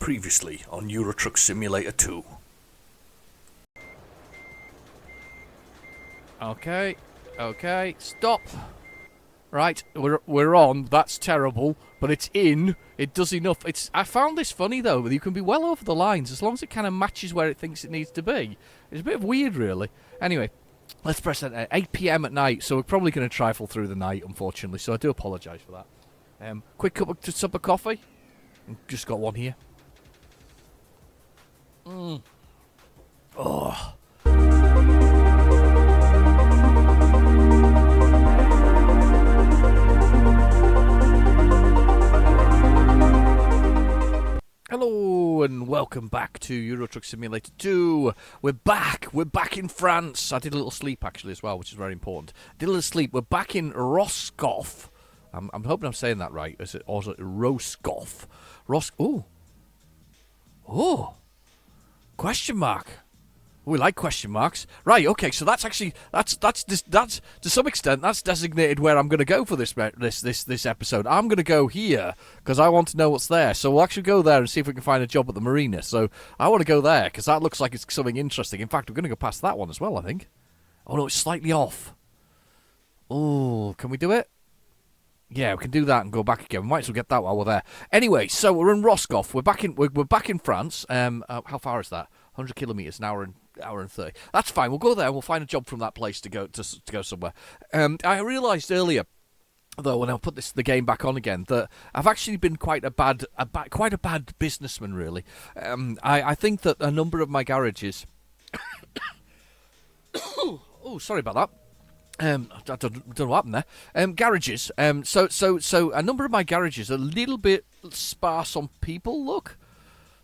Previously on Euro Truck Simulator 2. Okay, stop. Right, we're on. That's terrible, but it's in. It does enough. I found this funny though. You can be well over the lines as long as it kind of matches where it thinks it needs to be. It's a bit weird, really. Anyway, let's press that at 8 p.m. at night. So we're probably going to trifle through the night, unfortunately. So I do apologise for that. Quick cup of coffee. Just got one here. Oh. Hello and welcome back to Euro Truck Simulator 2. We're back in France. I did a little sleep actually as well, which is very important. Did a little sleep. We're back in Roscoff. I'm hoping I'm saying that right. Is it Roscoff? Oh. Question mark. We like question marks. Right, okay, so that's to some extent that's designated where I'm going to go for this episode. I'm going to go here because I want to know what's there. So we'll actually go there and see if we can find a job at the marina. So I want to go there because that looks like it's something interesting. In fact, we're going to go past that one as well, I think. Oh no, it's slightly off. Oh, can we do it? Yeah, we can do that and go back again. We might as well get that while we're there. Anyway, so we're in Roscoff. We're back in France. How far is that? 100 kilometres, an hour and 30. That's fine. We'll go there and we'll find a job from that place to go somewhere. I realised earlier, though, when I put the game back on again, that I've actually been quite a bad businessman. Really, I think that a number of my garages. Oh, sorry about that. I don't know what happened there. Garages. So a number of my garages are a little bit sparse on people. Look.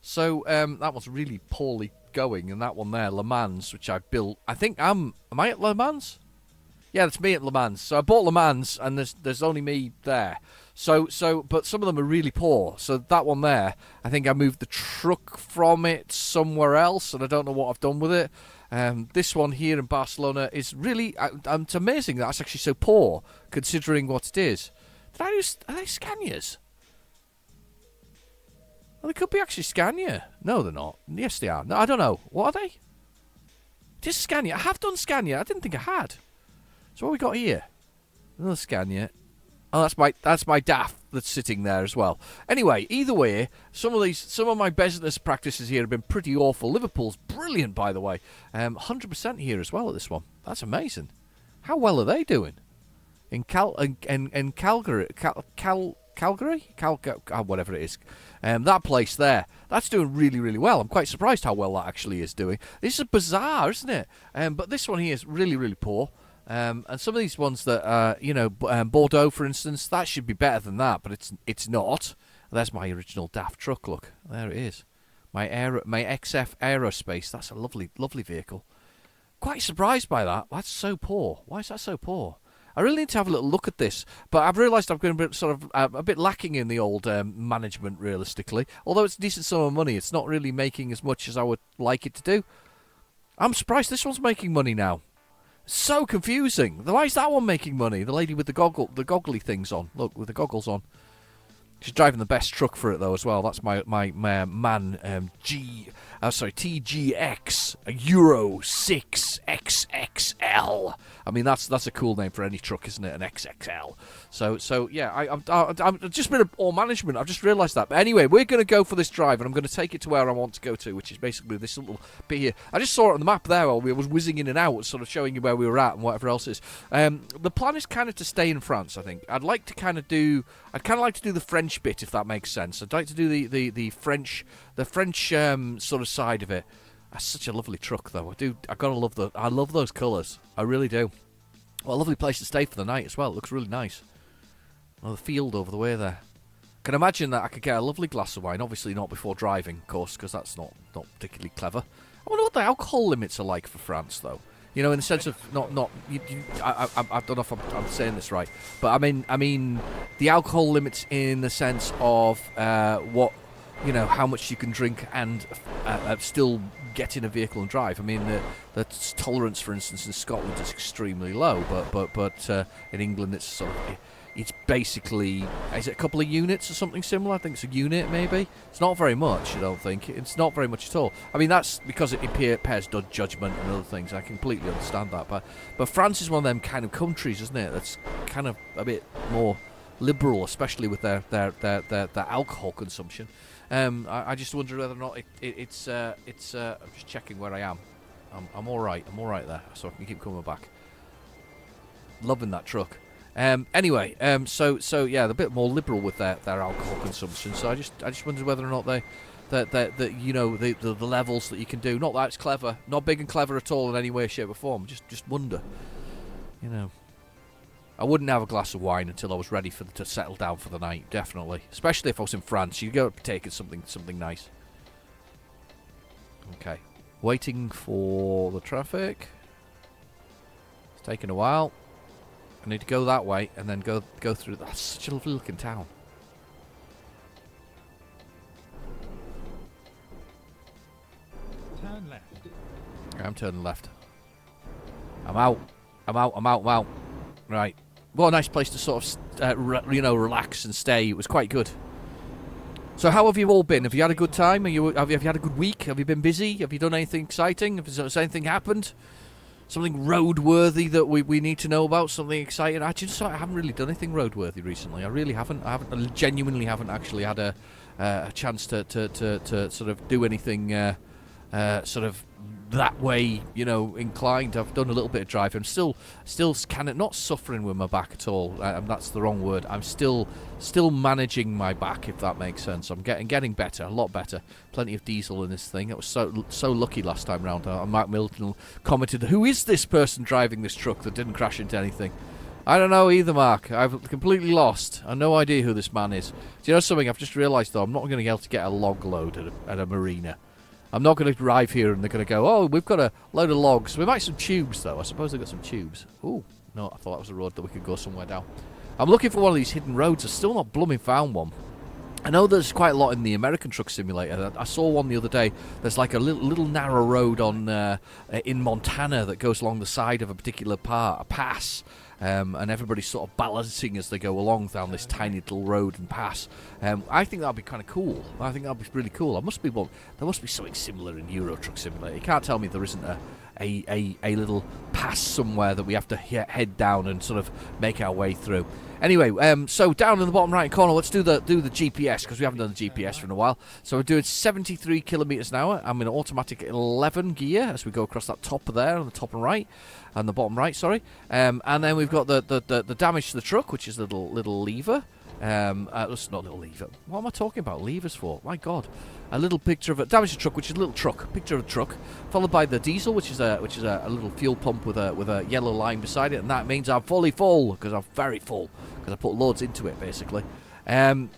So that one's really poorly going, and that one there, Le Mans, which I built. I think am I at Le Mans? Yeah, it's me at Le Mans. So I bought Le Mans, and there's only me there. So but some of them are really poor. So that one there, I think I moved the truck from it somewhere else, and I don't know what I've done with it. This one here in Barcelona is really. It's amazing that it's actually so poor, considering what it is. Are they Scanias? Well, they could be actually Scania. No, they're not. Yes, they are. No, I don't know. What are they? It is Scania. I have done Scania. I didn't think I had. So what we got here? Another Scania. Oh, that's my DAF that's sitting there as well. Anyway, either way, some of my business practices here have been pretty awful. Liverpool's brilliant, by the way. 100% here as well at this one. That's amazing. How well are they doing? In Calgary, whatever it is. That place there, that's doing really, really well. I'm quite surprised how well that actually is doing. This is bizarre, isn't it? But this one here is really, really poor. And some of these ones that, Bordeaux, for instance, that should be better than that, but it's not. There's my original DAF truck. Look, there it is. My XF Aerospace. That's a lovely, lovely vehicle. Quite surprised by that. That's so poor. Why is that so poor? I really need to have a little look at this, but I've realised I'm going to be sort of a bit lacking in the old management, realistically. Although it's a decent sum of money, it's not really making as much as I would like it to do. I'm surprised this one's making money now. So confusing. Why is that one making money? The lady with the goggly things on. Look, with the goggles on. She's driving the best truck for it though as well. That's my man TGX Euro 6 XXL. I mean that's a cool name for any truck, isn't it? An XXL. So yeah, I've just been all management. I've just realised that. But anyway, we're going to go for this drive, and I'm going to take it to where I want to go to, which is basically this little bit here. I just saw it on the map there while we was whizzing in and out, sort of showing you where we were at and whatever else is. The plan is kind of to stay in France. I think I'd like to kind of do the French bit, if that makes sense. I'd like to do the French sort of side of it. That's such a lovely truck, though. I love those colours. I really do. What a lovely place to stay for the night as well. It looks really nice. Oh, the field over the way there. Can imagine that I could get a lovely glass of wine. Obviously not before driving, of course, because that's not particularly clever. I wonder what the alcohol limits are like for France, though. You know, in the sense of I don't know if I'm saying this right, but I mean the alcohol limits in the sense of how much you can drink and still get in a vehicle and drive. I mean, the tolerance, for instance, in Scotland is extremely low, but in England it's sort of it's basically, is it a couple of units or something similar? I think it's a unit, maybe. It's not very much, I don't think. It's not very much at all. I mean, that's because it pairs judgment and other things. I completely understand that. But France is one of them kind of countries, isn't it? That's kind of a bit more liberal, especially with their alcohol consumption. I just wonder whether or not it's. I'm just checking where I am. I'm all right. I'm all right there, so I can keep coming back. Loving that truck. Anyway, so yeah, they're a bit more liberal with their alcohol consumption. So I just wondered whether or not that you know the levels that you can do. Not that it's clever, not big and clever at all in any way, shape, or form. Just wonder, you know. I wouldn't have a glass of wine until I was ready to settle down for the night. Definitely, especially if I was in France. You'd go taking something nice. Okay, waiting for the traffic. It's taking a while. I need to go that way and then go through. That's such a lovely looking town. Turn left. I'm turning left. I'm out. Right. What a nice place to sort of, relax and stay. It was quite good. So how have you all been? Have you had a good time? Have you had a good week? Have you been busy? Have you done anything exciting? Has anything happened? Something road-worthy that we need to know about? Something exciting? I haven't really done anything road-worthy recently. I really haven't. I genuinely haven't actually had a chance to sort of do anything sort of that way, inclined. I've done a little bit of driving. I'm still kind of not suffering with my back at all. That's the wrong word. I'm still managing my back, if that makes sense. I'm getting better, a lot better. Plenty of diesel in this thing. It was so lucky last time round. Mark Milton commented, "Who is this person driving this truck that didn't crash into anything?" I don't know either, Mark. I've completely lost. I've no idea who this man is. Do you know something? I've just realised, though, I'm not going to be able to get a log load at a marina. I'm not going to arrive here and they're going to go, "Oh, we've got a load of logs." We might have some tubes, though. I suppose they've got some tubes. Ooh, no, I thought that was a road that we could go somewhere down. I'm looking for one of these hidden roads. I've still not blooming found one. I know there's quite a lot in the American Truck Simulator. I saw one the other day. There's like a little narrow road in Montana that goes along the side of a particular pass. And everybody's sort of balancing as they go along down this tiny little road and pass. I think that'd be kind of cool. I think that'd be really cool. There must be something similar in Euro Truck Simulator. You can't tell me there isn't a little pass somewhere that we have to head down and sort of make our way through. Anyway, so down in the bottom right corner, let's do the GPS, because we haven't done the GPS for a while. So we're doing 73 kilometers an hour. I'm in automatic 11 gear as we go across that top there on the top and right, and the bottom right, sorry. And then we've got the damage to the truck, which is a little lever. It's not a little lever. What am I talking about levers for? My God. A little picture of a damage to truck, which is a little truck. Picture of a truck, followed by the diesel, which is a little fuel pump with a yellow line beside it, and that means I'm fully full, because I'm very full, because I put loads into it basically. Let's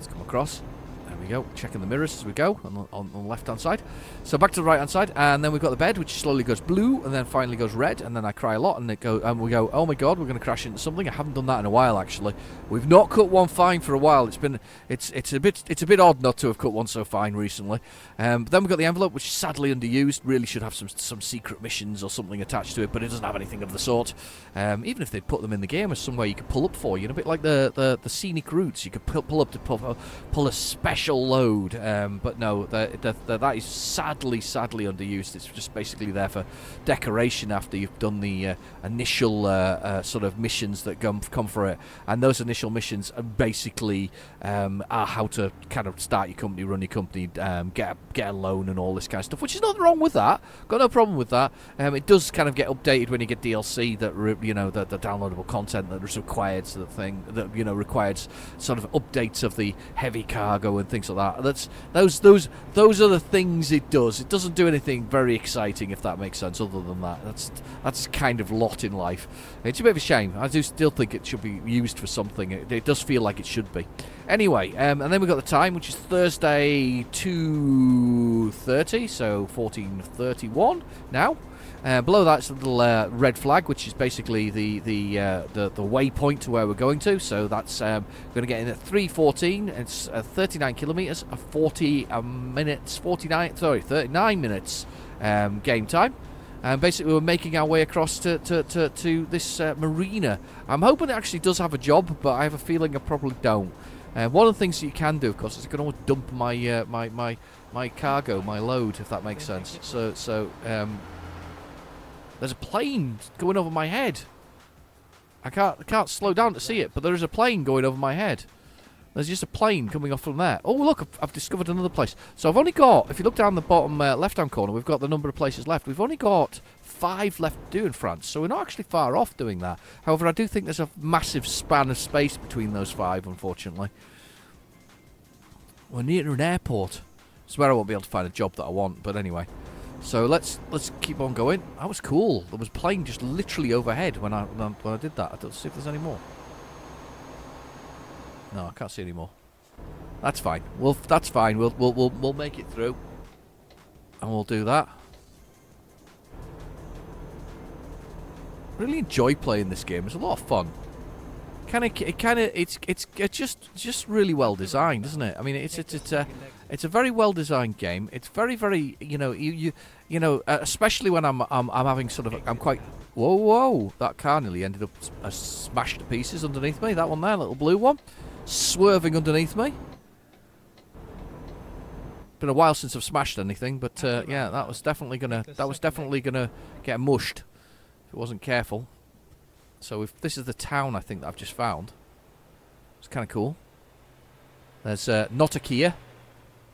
come across. There we go. Checking the mirrors as we go on the left hand side. So back to the right hand side, and then we've got the bed, which slowly goes blue, and then finally goes red, and then I cry a lot, and we go, "Oh my God, we're going to crash into something." I haven't done that in a while actually. We've not cut one fine for a while. It's a bit odd not to have cut one so fine recently. But then we've got the envelope, which is sadly underused. Really should have some secret missions or something attached to it, but it doesn't have anything of the sort. Even if they'd put them in the game as somewhere you could pull up for, a bit like the scenic routes. You could pull up to pull a special load, but no, that is sadly underused. It's just basically there for decoration after you've done the initial sort of missions that come for it, and those initial missions are basically are how to kind of start your company, run your company, get a loan and all this kind of stuff, which is nothing wrong with that. Got no problem with that. It does kind of get updated when you get DLC that the downloadable content that is required, so the thing that requires sort of updates of the heavy cargo and things like that. Those are the things it does. It doesn't do anything very exciting, if that makes sense. Other than that, that's kind of lot in life. It's a bit of a shame. I do still think it should be used for something. It does feel like it should be. Anyway, and then we've got the time, which is Thursday 2:30, so 14:31 now. Below that's a little red flag, which is basically the waypoint to where we're going to. So that's going to get in at 3:14. It's 39 kilometers, 39 minutes game time. And basically, we're making our way across to this marina. I'm hoping it actually does have a job, but I have a feeling I probably don't. One of the things that you can do, of course, is you can always dump my cargo, my load, if that makes sense. So there's a plane going over my head. I can't slow down to see it, but there is a plane going over my head. There's just a plane coming off from there. Oh, look, I've discovered another place. So I've only got, if you look down the bottom left-hand corner, we've got the number of places left. We've only got 5 left to do in France, so we're not actually far off doing that. However, I do think there's a massive span of space between those 5, unfortunately. We're near an airport. I swear I won't be able to find a job that I want, but anyway. So let's keep on going. That was cool. There was a plane just literally overhead when I did that. I don't see if there's any more. No, I can't see any more. That's fine. That's fine. We'll make it through, and we'll do that. Really enjoy playing this game. It's a lot of fun. It's just really well designed, isn't it? I mean, it's a very well designed game. It's very you know especially when I'm having sort of I'm quite whoa that car nearly ended up smashed to pieces underneath me. That one there, little blue one, swerving underneath me. Been a while since I've smashed anything, but yeah, that was definitely gonna get mushed if it wasn't careful. So if this is the town I think that I've just found. It's kind of cool. There's not a Kia.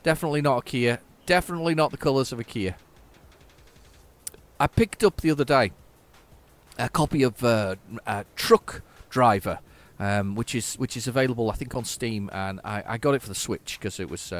Definitely not a Kia. Definitely not the colours of a Kia. I picked up the other day a copy of Truck Driver, which is available I think on Steam, and I got it for the Switch because it was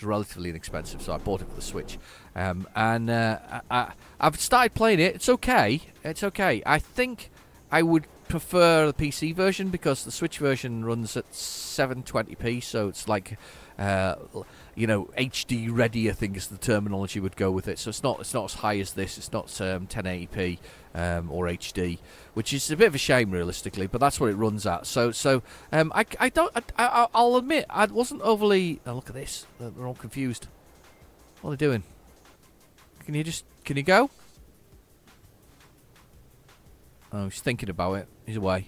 relatively inexpensive, so I bought it for the Switch. And I've started playing it. It's okay. It's okay. I think I would prefer the PC version because the Switch version runs at 720p, so it's like HD ready, I think is the terminology would go with it. So it's not as high as this. It's not 1080p or HD, which is a bit of a shame realistically, but that's what it runs at. So I'll admit I wasn't overly. Oh, look at this. They're all confused. What are they doing? Can you go? Oh, he's thinking about it. He's away.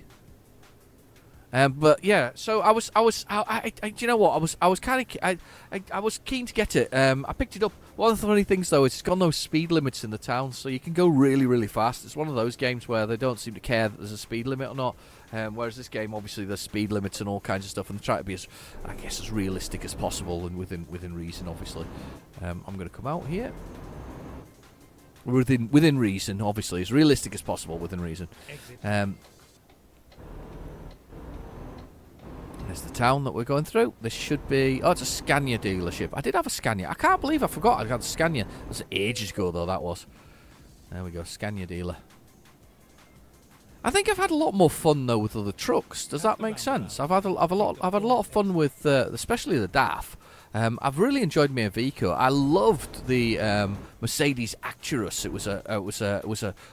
But yeah, so I you know what? I was keen to get it. I picked it up. One of the funny things though is it's got no speed limits in the town, so you can go really, really fast. It's one of those games where they don't seem to care that there's a speed limit or not. Whereas this game, obviously, there's speed limits and all kinds of stuff, and they try to be as realistic as possible and within reason, obviously. I'm going to come out here. Within reason, obviously, as realistic as possible within reason. There's the town that we're going through. This should be... Oh, it's a Scania dealership. I did have a Scania. I can't believe I forgot I had a Scania. It was ages ago, though, that was. There we go, Scania dealer. I think I've had a lot more fun, though, with other trucks. Does that make sense? I've had a lot of fun with, especially the DAF. I've really enjoyed my Iveco. I loved the Mercedes Actros.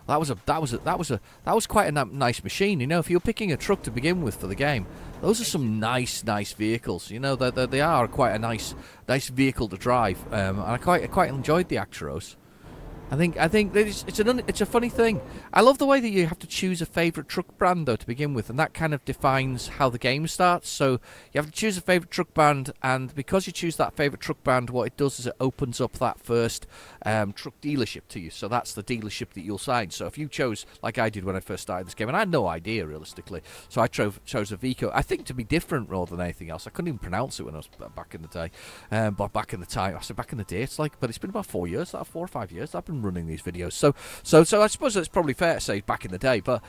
That was quite a nice machine. You know, if you're picking a truck to begin with for the game, those are some nice vehicles. You know, they are quite a nice vehicle to drive. And I quite enjoyed the Actros. I think it's a funny thing. I love the way that you have to choose a favourite truck brand though to begin with, and that kind of defines how the game starts. So you have to choose a favourite truck brand, and because you choose that favourite truck brand, what it does is it opens up that first truck dealership to you. So that's the dealership that you'll sign. So if you chose, like I did when I first started this game, and I had no idea realistically, so I chose Iveco. I think to be different rather than anything else. I couldn't even pronounce it when I was back in the day. But back in the time, I said back in the day, it's like, but it's been about 4 years, 4 or 5 years that I've been running these videos, so I suppose it's probably fair to say back in the day, but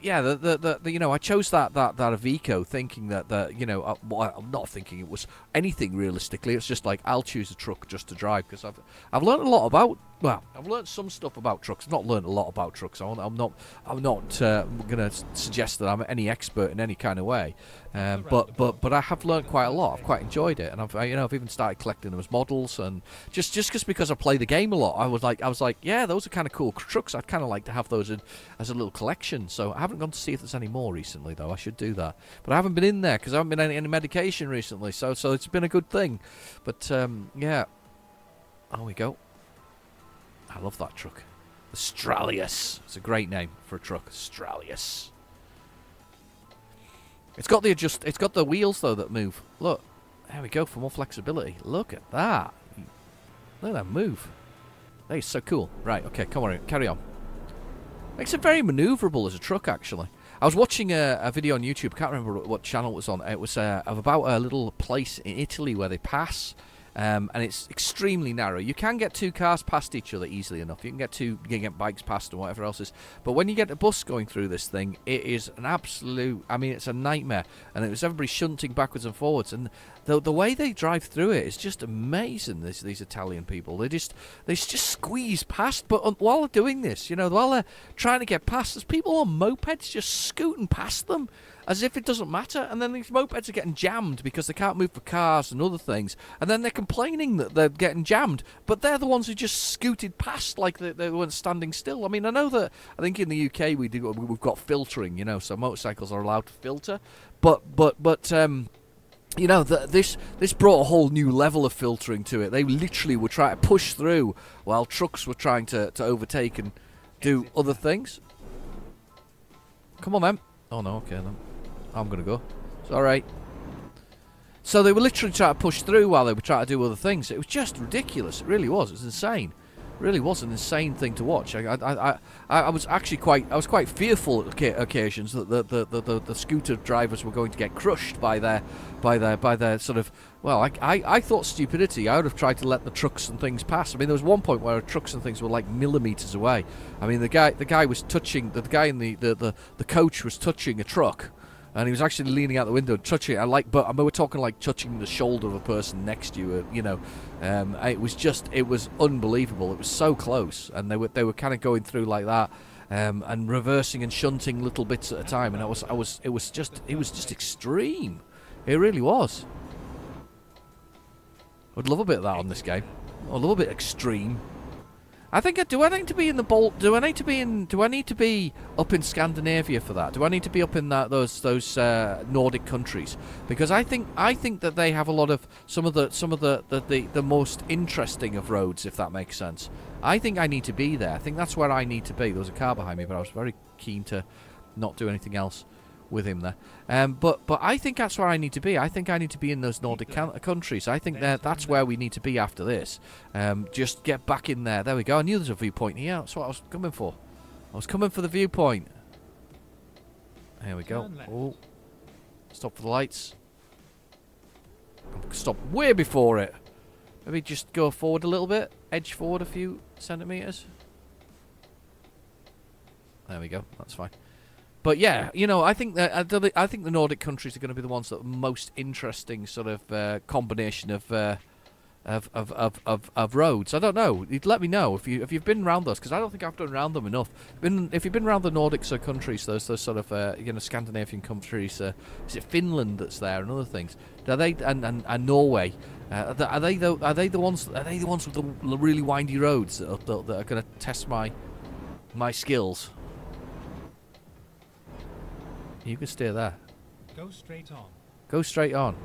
yeah, the you know, I chose that Iveco thinking that I'm not thinking it was anything realistically. It's just like I'll choose a truck just to drive because I've learned a lot about. Well, I've learned some stuff about trucks. I've not learned a lot about trucks. I'm not going to suggest that I'm any expert in any kind of way. But I have learned quite a lot. I've quite enjoyed it, and I've even started collecting them as models. And just because I play the game a lot, I was like, yeah, those are kind of cool trucks. I'd kind of like to have those as a little collection. So I haven't gone to see if there's any more recently, though. I should do that, but I haven't been in there because I haven't been on any medication recently. So it's been a good thing. But yeah, there we go. I love that truck. Australius. It's a great name for a truck. Australius. It's got the wheels though that move. Look, there we go for more flexibility. Look at that. Look at that move. That is so cool. Right, okay, come on, carry on. Makes it very manoeuvrable as a truck, actually. I was watching a video on YouTube. I can't remember what channel it was on. It was about a little place in Italy where they pass. And it's extremely narrow. You can get two cars past each other easily enough. You can get bikes past and whatever else is. But when you get a bus going through this thing, it is an absolute... I mean, it's a nightmare. And it was everybody shunting backwards and forwards. And the way they drive through it is just amazing, these Italian people. They just squeeze past. But while they're doing this, while they're trying to get past, there's people on mopeds just scooting past them, as if it doesn't matter. And then these mopeds are getting jammed because they can't move for cars and other things. And then they're complaining that they're getting jammed. But they're the ones who just scooted past like they weren't standing still. I mean, I think in the UK we've got filtering, so motorcycles are allowed to filter. But this brought a whole new level of filtering to it. They literally were trying to push through while trucks were trying to overtake and do other things. Come on, then. Oh, no, okay, then. I'm going to go. It's alright. So they were literally trying to push through while they were trying to do other things. It was just ridiculous. It really was. It was insane. It really was an insane thing to watch. I was actually quite fearful at occasions that the scooter drivers were going to get crushed by their sort of... Well, I thought stupidity. I would have tried to let the trucks and things pass. I mean, there was one point where trucks and things were like millimeters away. I mean, the guy was touching... The guy in the coach was touching a truck. And he was actually leaning out the window, touching it. But I mean, we're talking like touching the shoulder of a person next to you. It was unbelievable. It was so close, and they were kind of going through like that, and reversing and shunting little bits at a time. And it was just extreme. It really was. I'd love a bit of that on this game. I'd love a bit extreme. Do I need to be in the Bolt? Do I need to be up in Scandinavia for that? Do I need to be up in those Nordic countries? Because I think that they have a lot of some of the most interesting of roads, if that makes sense. I think I need to be there. I think that's where I need to be. There was a car behind me, but I was very keen to not do anything else with him there. But I think that's where I need to be. I think I need to be in those Nordic countries. I think that's where we need to be after this. Just get back in there. There we go. I knew there's a viewpoint here. That's what I was coming for. I was coming for the viewpoint. There we go. Oh, stop for the lights. Stop way before it. Maybe just go forward a little bit. Edge forward a few centimeters. There we go. That's fine. But yeah, I think the Nordic countries are going to be the ones that are most interesting sort of combination of roads. I don't know. You'd let me know if you've been around those, because I don't think I've done around them enough. If you've been around the Nordics countries, those sort of Scandinavian countries, is it Finland that's there and other things? Are they and Norway? Are they the ones with the really windy roads that are going to test my skills? You can stay there. Go straight on. Go straight on.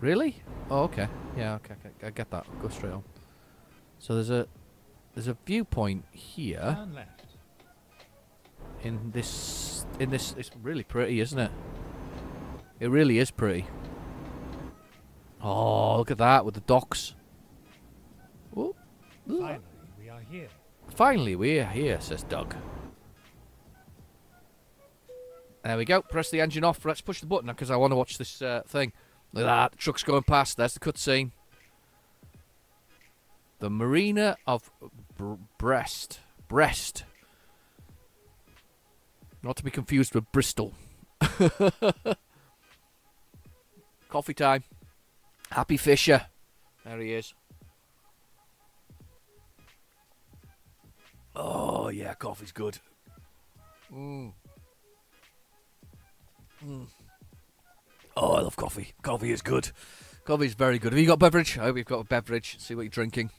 Really? Oh, okay. Yeah, okay. I get that. Go straight on. So there's a viewpoint here. Turn left. In this, it's really pretty, isn't it? It really is pretty. Oh, look at that with the docks. Ooh. Finally, we are here. Finally, we're here, says Doug. There we go. Press the engine off. Let's push the button because I want to watch this thing. Look at that. The truck's going past. There's the cutscene. The Marina of Brest. Not to be confused with Bristol. Coffee time. Happy Fisher. There he is. Oh, yeah. Coffee's good. Oh, I love coffee. Coffee is good. Coffee is very good. Have you got a beverage? I hope you've got a beverage. See what you're drinking.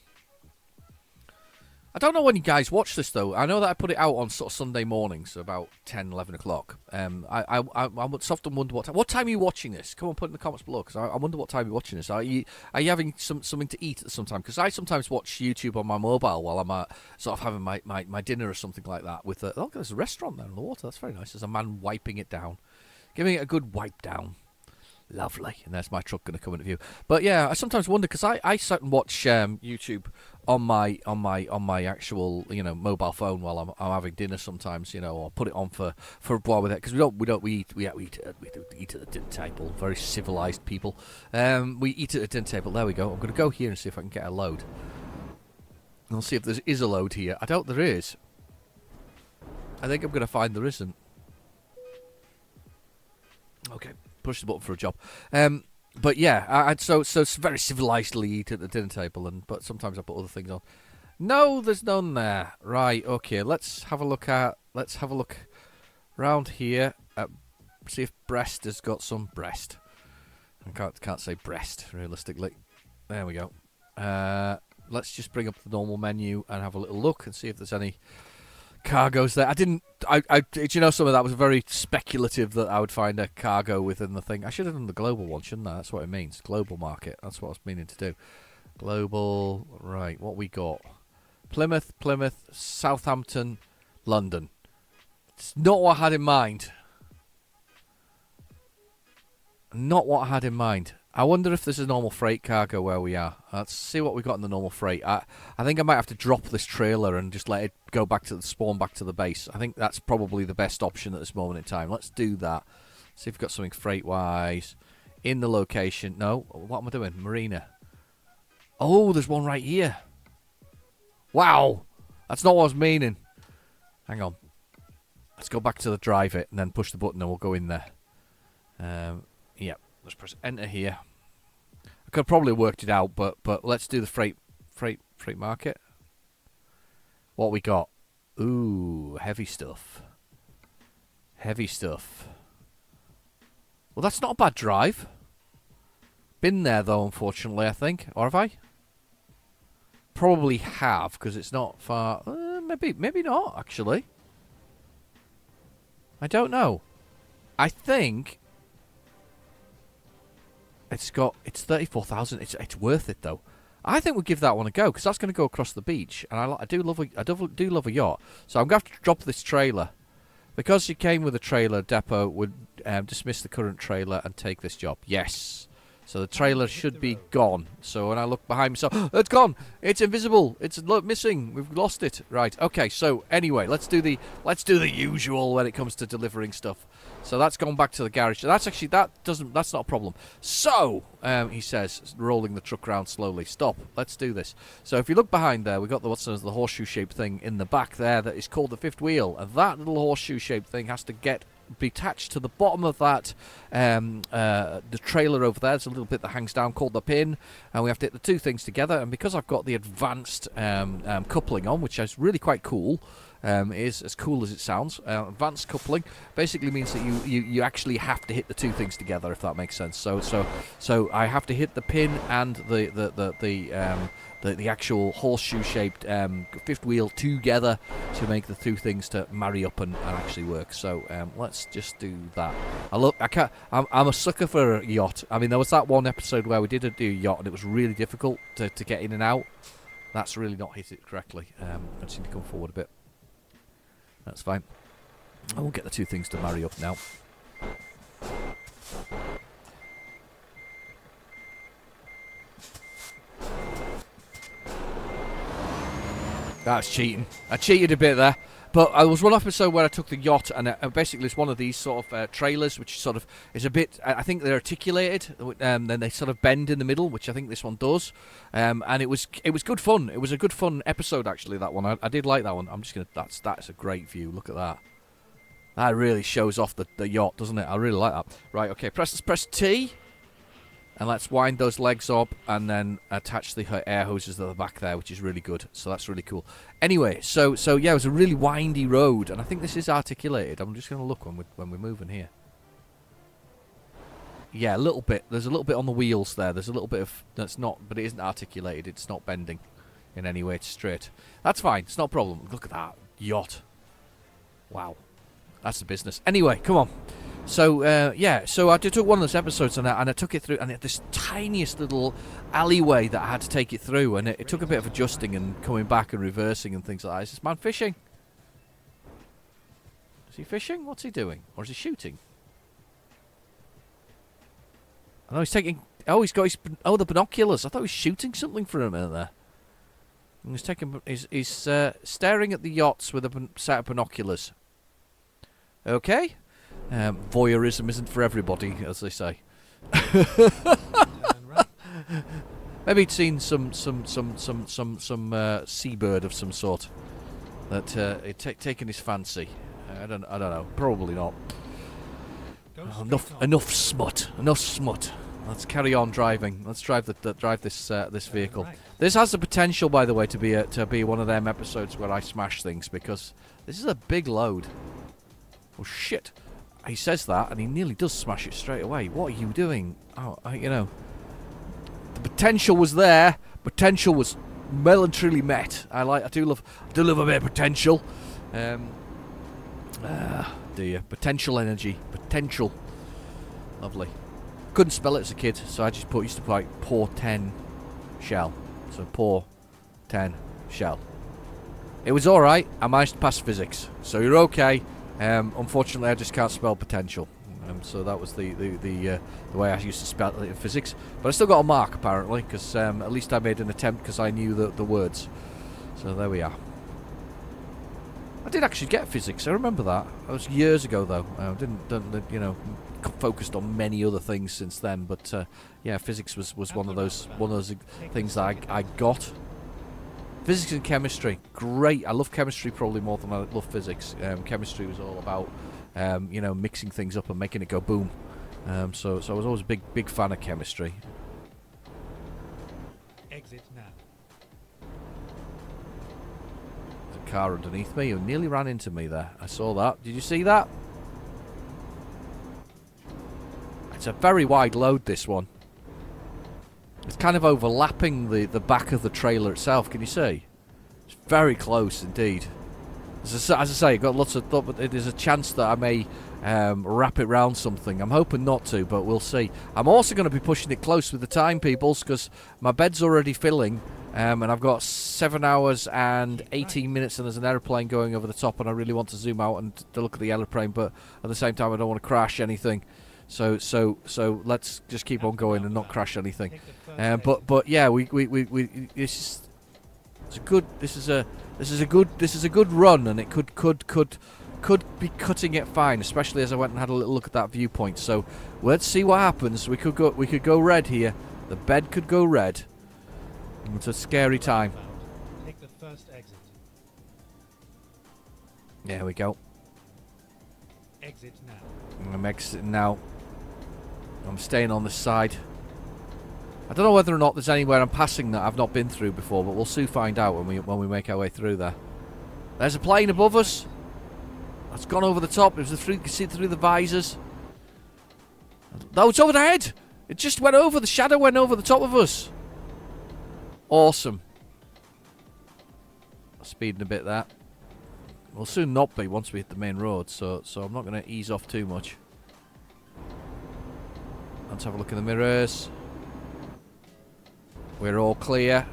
I don't know when you guys watch this, though. I know that I put it out on sort of Sunday mornings, about 10, 11 o'clock. I often wonder what time are you watching this? Come on, put it in the comments below, because I wonder what time you're watching this. Are you having something to eat at some time? Because I sometimes watch YouTube on my mobile while I'm sort of having my dinner or something like that. With oh, there's a restaurant there on the water. That's very nice. There's a man wiping it down, giving it a good wipe down. Lovely. And there's my truck going to come into view. But yeah, I sometimes wonder, because I sit and watch YouTube on my actual mobile phone while I'm having dinner sometimes, or put it on for a while with it, because we eat at the dinner table. Very civilized people. We eat at the dinner table. There we go. I'm going to go here and see if I can get a load. I'll see if there is a load here. I doubt there is. I think I'm going to find there isn't. Okay. Push the button for a job. But yeah, so it's very civilizedly eat at the dinner table, but sometimes I put other things on. No, there's none there. Right, okay, let's have a look round here. See if breast has got some breast. I can't say breast realistically. There we go. Let's just bring up the normal menu and have a little look and see if there's any cargoes there. Do you know, some of that was very speculative that I would find a cargo within the thing. I should have done the global one, shouldn't I? That's what it means. Global market. That's what I was meaning to do. Global. Right, what we got? Plymouth, Southampton, London. It's not what I had in mind. Not what I had in mind. I wonder if there's a normal freight cargo where we are. Let's see what we got in the normal freight. I think I might have to drop this trailer and just let it go back to the spawn, back to the base. I think that's probably the best option at this moment in time. Let's do that. See if we've got something freight-wise in the location. No, what am I doing? Marina. Oh, there's one right here. Wow, that's not what I was meaning. Hang on. Let's go back to the drive it and then push the button and we'll go in there. Yeah. Let's press enter here. I could have probably worked it out, but let's do the freight market. What we got? Ooh, heavy stuff. Heavy stuff. Well, that's not a bad drive. Been there though, unfortunately, I think. Or have I? Probably have, because it's not far. Maybe not, actually. I don't know. I think it's 34,000. It's worth it though. I think we'll give that one a go, because that's going to go across the beach, and I do love a yacht. So I'm going to have to drop this trailer, because you came with a trailer. Depot would dismiss the current trailer and take this job. Yes. So the trailer should be gone. So when I look behind me, so it's gone. It's invisible. It's missing. We've lost it. Right. Okay. So anyway, let's do the usual when it comes to delivering stuff. So that's gone back to the garage. That's not a problem. So he says, rolling the truck around slowly. Stop. Let's do this. So if you look behind there, we've got the horseshoe-shaped thing in the back there that is called the fifth wheel, and that little horseshoe-shaped thing has to be attached to the bottom of that the trailer over there. There's a little bit that hangs down called the pin, and we have to hit the two things together. And because I've got the advanced coupling on, which is really quite cool, is as cool as it sounds. Advanced coupling basically means that you actually have to hit the two things together, if that makes sense. So I have to hit the pin and the actual horseshoe-shaped fifth wheel together to make the two things to marry up and actually work. So let's just do that. I'm a sucker for a yacht. I mean, there was that one episode where we did do a yacht, and it was really difficult to get in and out. That's really not hit it correctly. I just need to come forward a bit. That's fine. I won't get the two things to marry up now. That's cheating. I cheated a bit there. But I was one episode where I took the yacht, and basically it's one of these sort of trailers, which sort of is a bit, I think they're articulated, then they sort of bend in the middle, which I think this one does. And it was good fun. It was a good fun episode, actually, that one. I did like that one. I'm just going to, that's a great view. Look at that. That really shows off the yacht, doesn't it? I really like that. Right, okay, let's press T. And let's wind those legs up and then attach the air hoses at the back there, which is really good. So that's really cool. Anyway, so yeah, it was a really windy road, and I think this is articulated. I'm just going to look when we're moving here. Yeah, a little bit. There's a little bit on the wheels there. There's a little bit of that's not, but it isn't articulated. It's not bending. in any way. It's straight. That's fine. It's not a problem. Look at that yacht. Wow. That's the business. Anyway, come on. So, yeah, so I took one of those episodes and I took it through, and it had this tiniest little alleyway that I had to take it through, and it took a bit of adjusting and coming back and reversing and things like that. Is this man fishing? Is he fishing? What's he doing? Or is he shooting? I know he's taking... Oh, he's got his... Oh, the binoculars. I thought he was shooting something for a minute there. And he's taking... He's staring at the yachts with a set of binoculars. Okay. Voyeurism isn't for everybody, as they say. Maybe he'd seen some seabird of some sort that had taken his fancy. I don't know. Probably not. Enough smut. Enough smut. Let's carry on driving. Let's drive this vehicle. Right. This has the potential, by the way, to be one of them episodes where I smash things, because this is a big load. Oh shit! He says that, and he nearly does smash it straight away. What are you doing? Oh, you know, the potential was there. Potential was well and truly met. I do love a bit of potential. Dear, potential energy, potential, lovely. Couldn't spell it as a kid, so I just used to put like pour 10 shell. So pour 10 shell. It was all right. I managed to pass physics, so you're okay. Unfortunately, I just can't spell potential. So that was the way I used to spell it in physics. But I still got a mark, apparently, because at least I made an attempt because I knew the words. So there we are. I did actually get physics. I remember that. That was years ago, though. I didn't focused on many other things since then. But yeah, physics was one of those things that I got. Physics and chemistry, great. I love chemistry probably more than I love physics. Chemistry was all about, mixing things up and making it go boom. So I was always a big fan of chemistry. Exit now. There's a car underneath me who nearly ran into me there. I saw that. Did you see that? It's a very wide load, this one. It's kind of overlapping the back of the trailer itself. Can you see? It's very close indeed. As I say, I've got lots of thought, but there's a chance that I may wrap it round something. I'm hoping not to, but we'll see. I'm also going to be pushing it close with the time, peoples, because my bed's already filling, and I've got 7 hours and 18 minutes, and there's an aeroplane going over the top, and I really want to zoom out and to look at the aeroplane, but at the same time, I don't want to crash anything. So let's just keep on going and not crash anything. But yeah, this is a good run, and it could be cutting it fine, especially as I went and had a little look at that viewpoint. So let's see what happens. We could go red here. The bed could go red. It's a scary time. Take the first exit. There we go. Exit now. I'm exiting now. I'm staying on this side. I don't know whether or not there's anywhere I'm passing that I've not been through before, but we'll soon find out when we make our way through there. There's a plane above us. That's gone over the top. You can see it through the visors. Oh, it's over the head. It just went over. The shadow went over the top of us. Awesome. Speeding a bit there. We'll soon not be once we hit the main road, so I'm not going to ease off too much. Let's have a look in the mirrors. We're all clear.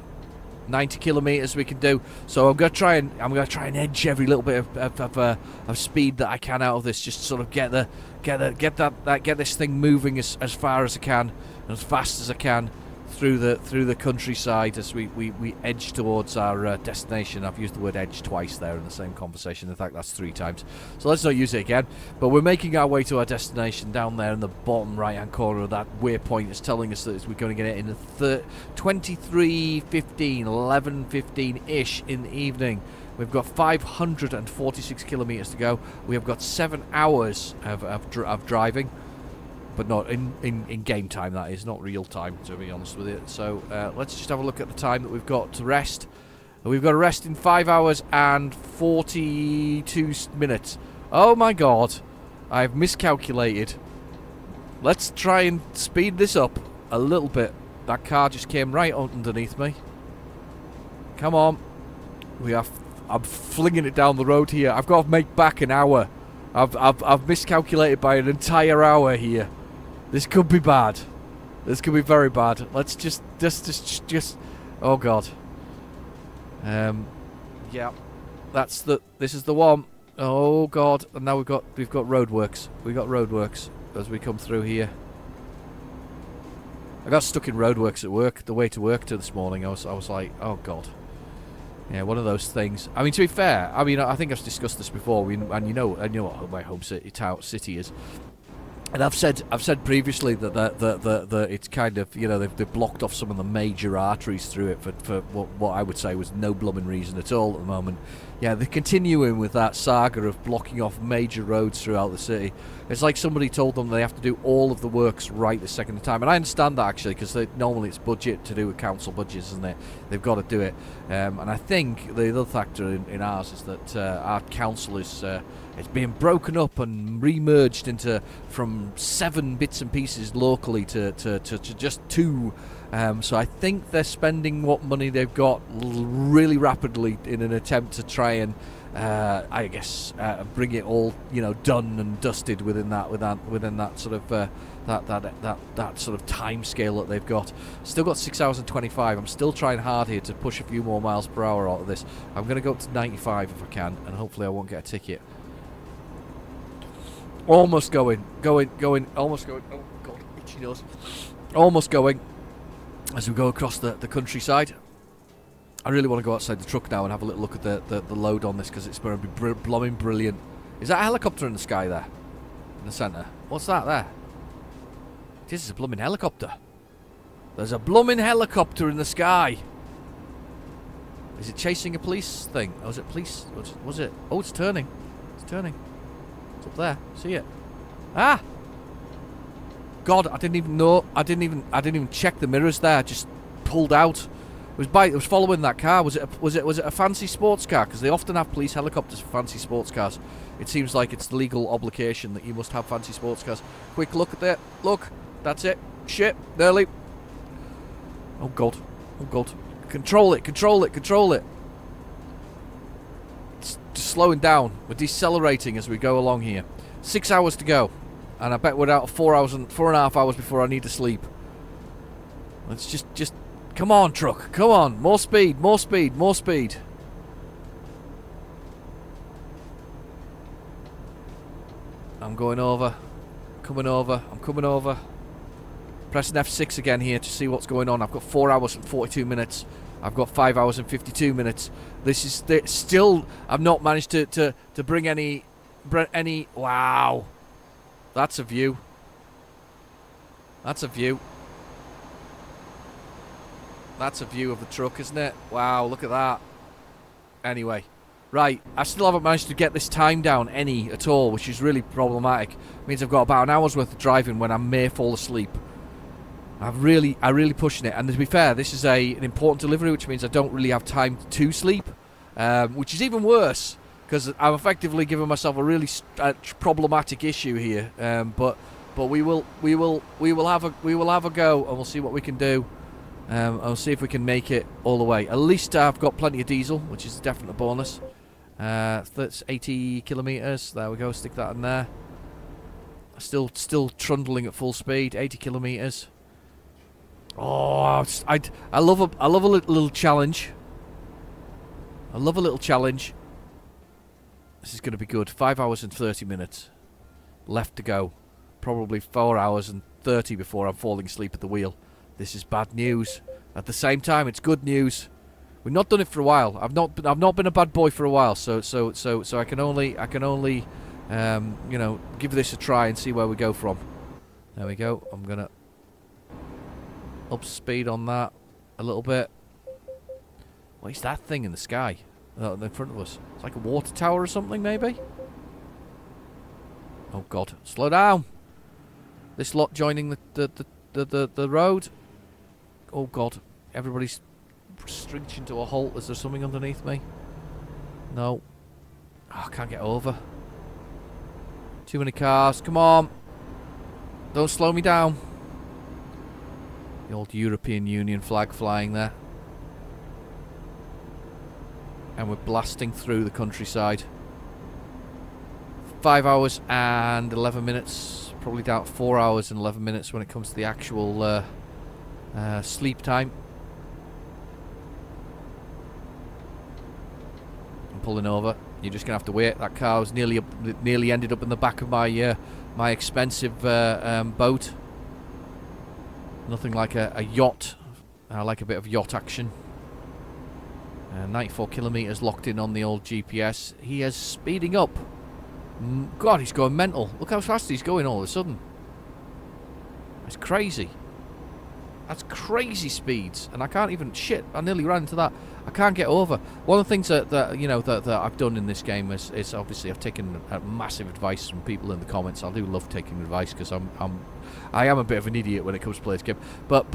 90 kilometers we can do. So I'm going to try and edge every little bit of speed that I can out of this, just to sort of get this thing moving as far as I can, as fast as I can through the countryside as we edge towards our destination. I've used the word edge twice there in the same conversation. In fact, that's 3 times. So let's not use it again. But we're making our way to our destination down there in the bottom right-hand corner of that waypoint. It's telling us that we're going to get it in the 23:15, 11:15-ish in the evening. We've got 546 kilometers to go. We have got 7 hours of driving. But not in game time, that is, not real time, to be honest with you. So let's just have a look at the time that we've got to rest. We've got to rest in 5 hours and 42 minutes. Oh my god, I've miscalculated. Let's try and speed this up a little bit. That car just came right underneath me. Come on. I'm flinging it down the road here. I've got to make back an hour. I've miscalculated by an entire hour here. This could be bad. This could be very bad. Let's just. Oh God. Yeah. This is the one. Oh God. And now we've got roadworks. We've got roadworks as we come through here. I got stuck in roadworks at work. The way to work this morning. I was like, oh God. Yeah, one of those things. I mean, to be fair, I mean, I think I've discussed this before, and you know what my home city is. And I've said previously that it's kind of, you know, they've blocked off some of the major arteries through it for what I would say was no blooming reason at all at the moment. Yeah, they're continuing with that saga of blocking off major roads throughout the city. It's like somebody told them they have to do all of the works right the second time. And I understand that, actually, because normally it's budget to do with council budgets, isn't it? They've got to do it. And I think the other factor in ours is that our council is it's being broken up and re-merged from 7 bits and pieces locally to just 2. So I think they're spending what money they've got really rapidly in an attempt to try and, I guess, bring it all, you know, done and dusted within that sort of that sort of time scale that they've got. Still got 6 hours and 25. I'm still trying hard here to push a few more miles per hour out of this. I'm going to go up to 95 if I can, and hopefully I won't get a ticket. Almost going, almost going. Oh God, itchy nose. Almost going. As we go across the countryside. I really want to go outside the truck now and have a little look at the load on this, because it's going to be blooming brilliant. Is that a helicopter in the sky there? In the centre? What's that there? This is a blooming helicopter. There's a blooming helicopter in the sky. Is it chasing a police thing? Oh, is it police? Was it? Oh, it's turning. It's turning. It's up there. See it? Ah! God, I didn't even know. I didn't even check the mirrors there. I just pulled out. It was following that car. Was it a fancy sports car? Because they often have police helicopters for fancy sports cars. It seems like it's the legal obligation that you must have fancy sports cars. Quick look at that. Look, that's it. Shit, nearly. Oh God, oh God. Control it. It's just slowing down. We're decelerating as we go along here. 6 hours to go. And I bet we're out of 4.5 hours before I need to sleep. Let's just come on, truck. Come on. More speed. I'm going over. I'm coming over. Pressing F6 again here to see what's going on. I've got 4 hours and 42 minutes. I've got 5 hours and 52 minutes. This is still... I've not managed to bring any... Wow. That's a view. That's a view of the truck, isn't it? Wow, look at that. Anyway, right. I still haven't managed to get this time down any at all, which is really problematic. It means I've got about an hour's worth of driving when I may fall asleep. I'm really pushing it. And to be fair, this is an important delivery, which means I don't really have time to sleep, which is even worse. Because I'm effectively giving myself a really problematic issue here, but we will have a go, and we'll see what we can do. I'll see if we can make it all the way. At least I've got plenty of diesel, which is a definite bonus. That's 80 kilometers. There we go. Stick that in there. Still trundling at full speed. 80 kilometers. Oh, I love a little challenge. I love a little challenge. This is going to be good. 5 hours and 30 minutes left to go. Probably 4 hours and 30 before I'm falling asleep at the wheel. This is bad news. At the same time, it's good news. We've not done it for a while. I've not been a bad boy for a while. So I can only you know, give this a try and see where we go from. There we go. I'm gonna up speed on that a little bit. What is that thing in the sky? In front of us. It's like a water tower or something, maybe? Oh God. Slow down. This lot joining the road. Oh God. Everybody's stringing to a halt. Is there something underneath me? No. Oh, I can't get over. Too many cars. Come on. Don't slow me down. The old European Union flag flying there. And we're blasting through the countryside. 5 hours and 11 minutes. Probably down 4 hours and 11 minutes when it comes to the actual sleep time. I'm pulling over. You're just gonna have to wait. That car was nearly ended up in the back of my my expensive boat. Nothing like a yacht. I like a bit of yacht action. 94 kilometers locked in on the old GPS. He is speeding up. God, he's going mental. Look how fast he's going all of a sudden. That's crazy. That's crazy speeds, and I can't even... Shit, I nearly ran into that. I can't get over. One of the things that you know that I've done in this game is obviously I've taken massive advice from people in the comments. I do love taking advice because I am a bit of an idiot when it comes to playing this game. But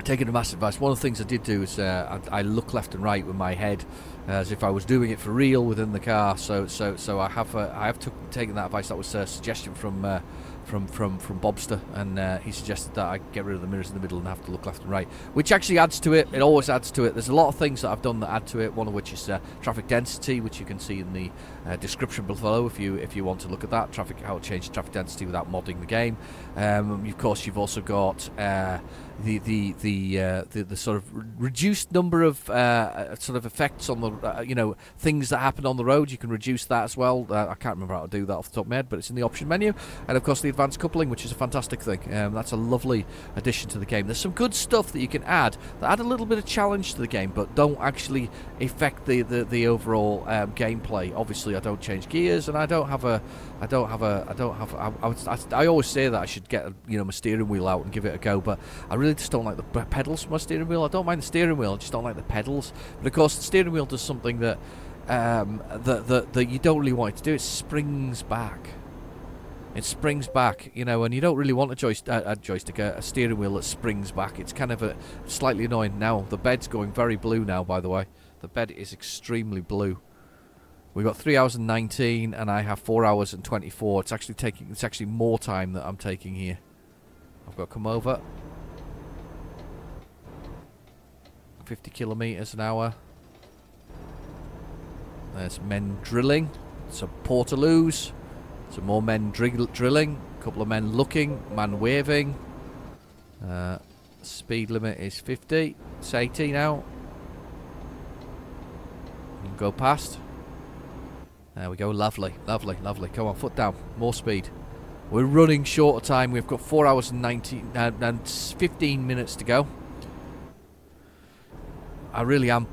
taking a massive advice. One of the things I did do is I look left and right with my head as if I was doing it for real within the car. So I have taken that advice. That was a suggestion from Bobster, and he suggested that I get rid of the mirrors in the middle and have to look left and right, which actually adds to it. It always adds to it. There's a lot of things that I've done that add to it, one of which is traffic density, which you can see in the description below if you want to look at that, how to change traffic density without modding the game. Of course, you've also got the sort of reduced number of sort of effects on the things that happen on the road. You can reduce that as well. I can't remember how to do that off the top of my head, but it's in the option menu. And of course the advanced coupling, which is a fantastic thing. That's a lovely addition to the game. There's some good stuff that you can add that add a little bit of challenge to the game, but don't actually affect the overall gameplay. Obviously, I don't change gears, and I always say that I should get my steering wheel out and give it a go, but I really just don't like the pedals for my steering wheel. I don't mind the steering wheel, I just don't like the pedals. But of course, the steering wheel does something that that you don't really want it to do. It springs back. It springs back, and you don't really want a joystick, a steering wheel that springs back. It's kind of slightly annoying. Now, the bed's going very blue now, by the way. The bed is extremely blue. We've got 3 hours and 19, and I have 4 hours and 24. It's actually more time that I'm taking here. I've got to come over. 50 kilometers an hour. There's men drilling. Some portaloos. Some more men drilling. A couple of men looking. Man waving. Speed limit is 50. It's 80 now. You can go past. There we go. Lovely, lovely, lovely. Come on, foot down. More speed. We're running short of time. We've got 4 hours and 19 and 15 minutes to go. I really am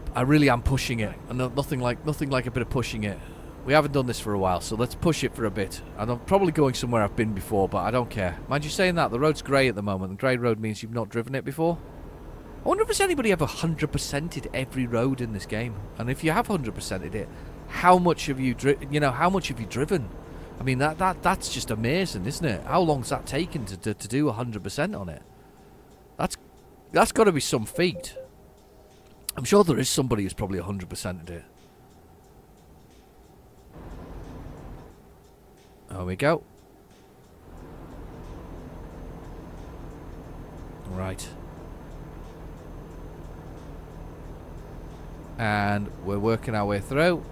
pushing it, and nothing like a bit of pushing it. We haven't done this for a while, so let's push it for a bit. And I'm probably going somewhere I've been before, but I don't care. Mind you saying that, the road's grey at the moment. The grey road means you've not driven it before. I wonder if there's anybody ever 100%ed every road in this game. And if you have 100%ed it, how much have you driven? I mean, that's just amazing, isn't it? How long's that taken to do 100% on it? That's got to be some feat. I'm sure there is somebody who's probably 100%ed it. There we go. Right. And we're working our way through.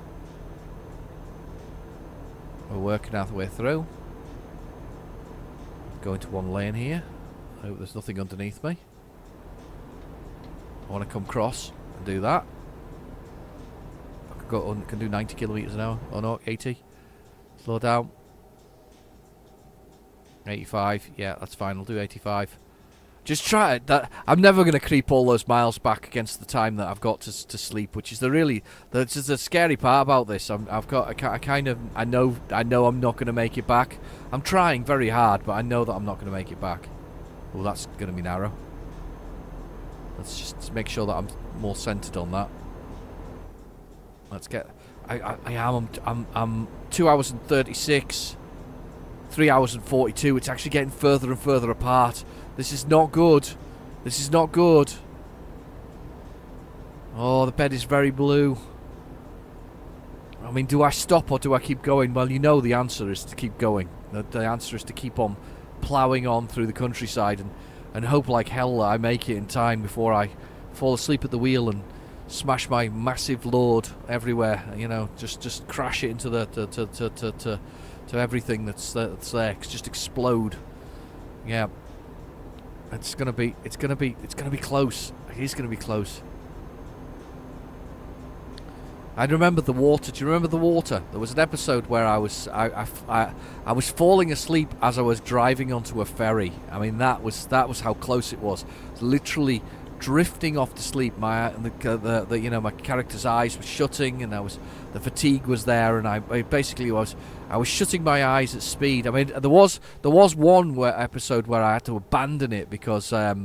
Going to one lane here. I hope there's nothing underneath me. I want to come across and do that. I can do 90 kilometers an hour. Oh no, 80. Slow down. 85. Yeah, that's fine. I'll do 85. Just try it. I'm never going to creep all those miles back against the time that I've got to sleep, which is the scary part about this. I know I'm not going to make it back. I'm trying very hard, but I know that I'm not going to make it back. Well, that's going to be narrow. Let's just make sure that I'm more centered on that. Let's get. I'm 2 hours and 36. 3 hours and 42. It's actually getting further and further apart. This is not good. This is not good. Oh, the bed is very blue. I mean, do I stop or do I keep going? Well, you know the answer is to keep going. The answer is to keep on ploughing on through the countryside and hope like hell that I make it in time before I fall asleep at the wheel and smash my massive load everywhere. You know, just crash it into the to everything that's there. Just explode. Yeah. It's gonna be close. It is gonna be close. I remember the water. Do you remember the water? There was an episode where I was falling asleep as I was driving onto a ferry. I mean, that was how close it was. It was literally drifting off to sleep. My character's eyes were shutting, and the fatigue was there, and I was shutting my eyes at speed. I mean, there was one episode where I had to abandon it because I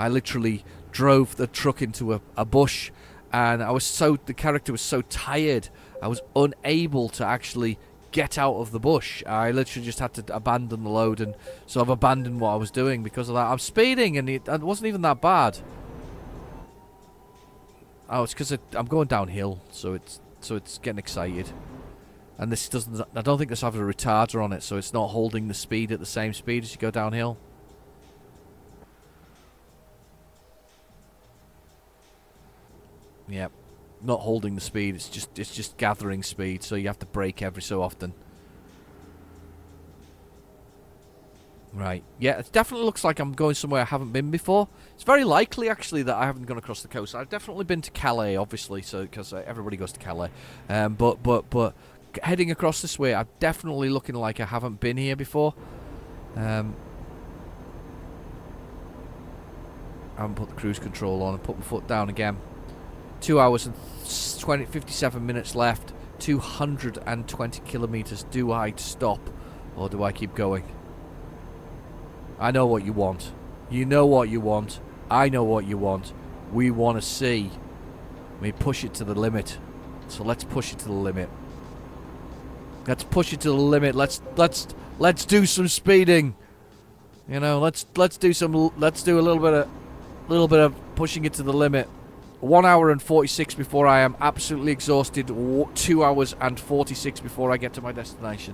literally drove the truck into a bush. And the character was so tired, I was unable to actually get out of the bush. I literally just had to abandon the load and sort of abandon what I was doing because of that. I'm speeding, and it wasn't even that bad. Oh, it's because I'm going downhill, so it's getting excited. And this doesn't. I don't think this has a retarder on it, so it's not holding the speed at the same speed as you go downhill. Yep, not holding the speed. It's just gathering speed, so you have to brake every so often. Right. Yeah, it definitely looks like I'm going somewhere I haven't been before. It's very likely, actually, that I haven't gone across the coast. I've definitely been to Calais, obviously, so because everybody goes to Calais. But heading across this way, I'm definitely looking like I haven't been here before. I haven't put the cruise control on and put my foot down again. 2 hours and 57 minutes left. 220 kilometers. Do I stop or do I keep going? I know what you want. You know what you want. I know what you want. We want to see. We push it to the limit. So let's push it to the limit. Let's push it to the limit. Let's do some speeding. You know, let's do a little bit of pushing it to the limit. 1 hour and 46 before I am absolutely exhausted. 2 hours and 46 before I get to my destination.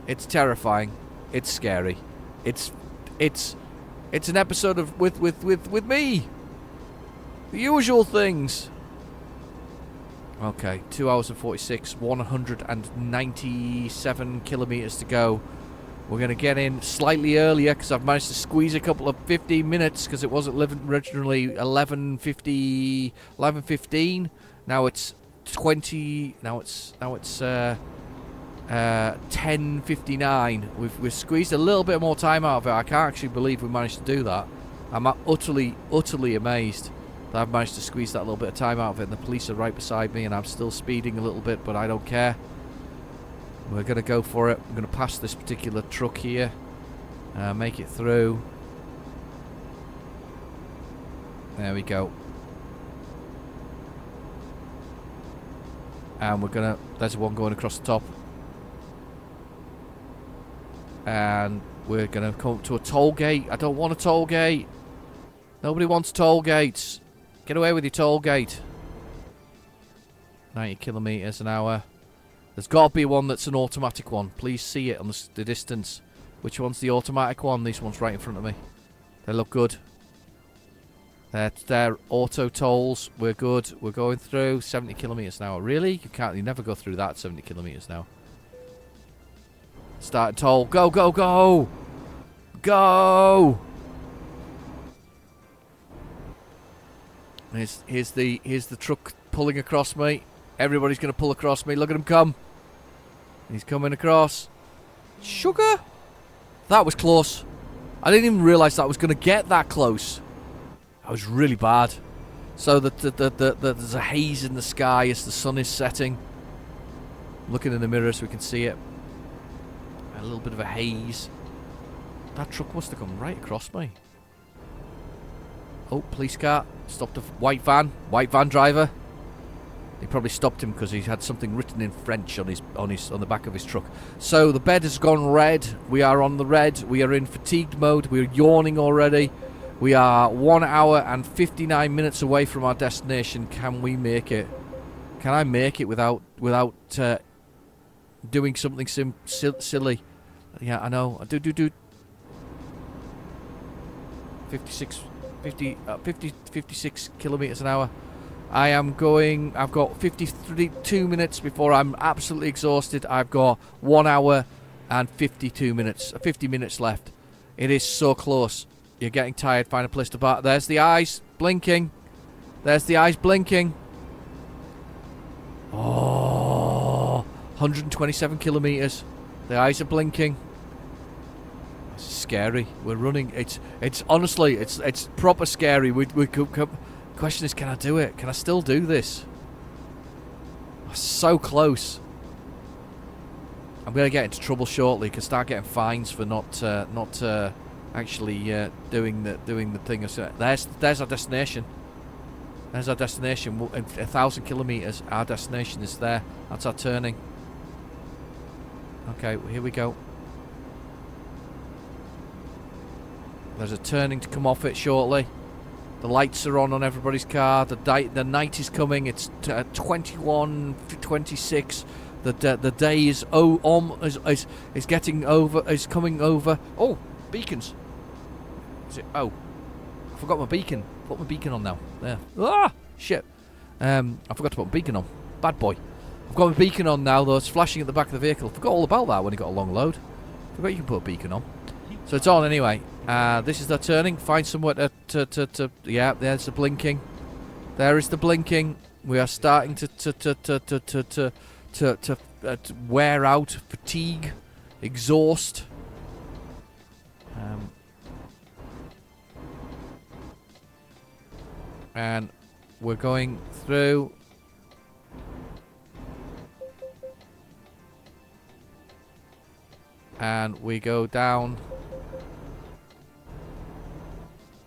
It's terrifying. It's scary. It's an episode of with me. The usual things. Okay, 2 hours and 46, 197 kilometers to go. We're going to get in slightly earlier because I've managed to squeeze a couple of 15 minutes because it wasn't originally 11:15. Now it's 20. Now it's 10:59. We've squeezed a little bit more time out of it. I can't actually believe we managed to do that. I'm utterly amazed that I've managed to squeeze that little bit of time out of it. And the police are right beside me, and I'm still speeding a little bit, but I don't care. We're going to go for it. I'm going to pass this particular truck here. Make it through. There we go. And we're going to... There's one going across the top. And we're going to come up to a toll gate. I don't want a toll gate. Nobody wants toll gates. Get away with your toll gate. 90 kilometers an hour. There's got to be one that's an automatic one. Please see it on the distance. Which one's the automatic one? This one's right in front of me. They look good. They're auto tolls. We're good. We're going through 70 kilometers an hour. Really? You never go through that 70 kilometers now. Start toll. Go, go, go! Go! Here's the truck pulling across me. Everybody's going to pull across me. Look at him come. He's coming across. Sugar? That was close. I didn't even realise that I was going to get that close. That was really bad. So there's a haze in the sky as the sun is setting. Looking in the mirror so we can see it. A little bit of a haze. That truck must have come right across me. Oh, police car. Stopped a white van driver. He probably stopped him because he had something written in French on the back of his truck. So the bed has gone red. We are on the red. We are in fatigued mode. We're yawning already. We are 1 hour and 59 minutes away from our destination. Can we make it? Can I make it without doing something silly? Yeah, I know. I do. 56 kilometers an hour. I've got 52 minutes before I'm absolutely exhausted. I've got 1 hour and 50 minutes left. It is so close. You're getting tired, find a place to park. There's the eyes blinking. Oh, 127 kilometers. The eyes are blinking. It's scary. We're running. It's honestly, it's proper scary. We could. Question is, can I do it? Can I still do this? So close. I'm gonna get into trouble shortly. Can start getting fines for not actually doing the thing. There's our destination. There's our destination. 1,000 kilometers. Our destination is there. That's our turning. Okay, here we go. There's a turning to come off it shortly. The lights are on everybody's car. The night is coming. It's 21:26. The day is is getting over. Is coming over. Oh, beacons. Is it? Oh, I forgot my beacon. Put my beacon on now. There. Ah, shit. I forgot to put my beacon on. Bad boy. I've got my beacon on now, though. It's flashing at the back of the vehicle. Forgot all about that when it got a long load. Forgot you can put a beacon on. So it's on anyway. This is the turning. Find somewhere to yeah, there's the blinking. There is the blinking. We are starting to wear out, fatigue, exhaust. And we're going through. And we go down.